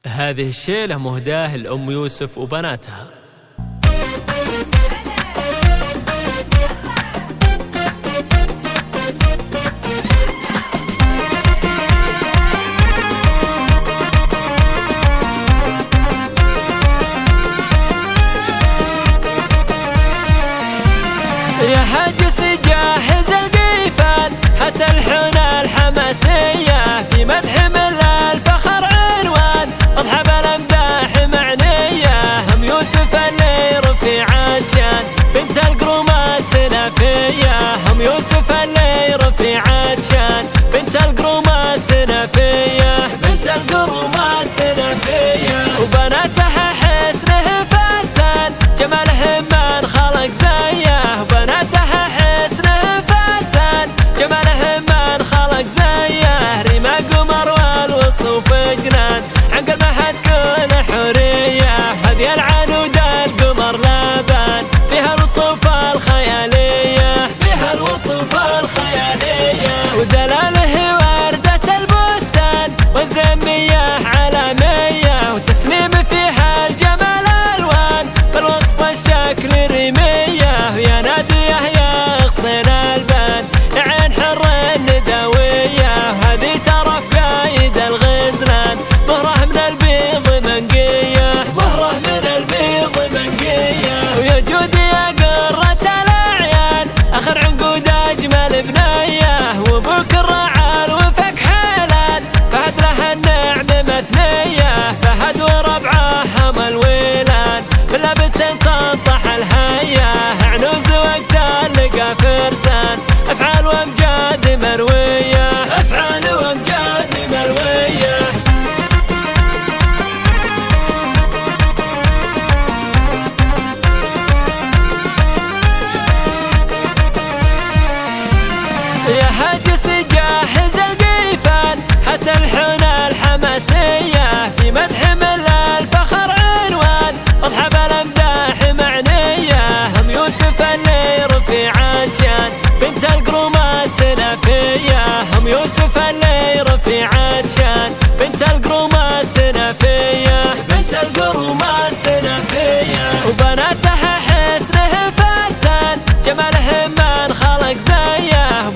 هذه الشيلة مهداة لأم يوسف وبناتها. يا هاجس جاهز القيفان حتى الحنى الحماسية في مدح من الفخر عنوان اضحى بالامداح معنية. ام يوسف اللي رفيعات شان بنت القرومة السنافية. ام يوسف اللي رفيعات شان بنت القرومة السنافية. بنت القرومة السنافية وبناتها حسنه فتان جمالهم من خلق زيه. وبناتها حسنه فتان جمالهم من خلق زيه. ريما قمر والوصوف جنان عن قلبها تكون حورية. هذه العنود القمر لبان فيها الوصوف الخيالية. فيها الوصوف الخيالية ودلاله وردة البستان والزمية عالمية. وتسنيم فيها الجمال الوان بالوصف الشكل الريمية. ويا نادية يا غصين البان عين حر الندوية. هذه ترى في قايد الغزلان مهره من البيض منقية. مهره من البيض منقية ويا جودي يا قرة الأعيان آخر عنقود أجمل بنية. وبوك الرعال وفك حلال فهد لها النعم مثنية. فهد وربعهم الويلان بلابت تنطح الهية. عنوز وقت اللقى فرسان أفعال وأمجاد مروية. أفعال وأمجاد مروية يا هاجس جاهز القيفان حتى الحنى الحماسية في مدح من الفخر عنوان اضحى بالامداح معنية. ام يوسف اللي رفيعات شان بنت القرومة السنافية. ام يوسف اللي رفيعات شان بنت القرومة السنافية. بنت القرومة السنافية وبناتها حسنه فتان جمالهم من خلق زيه.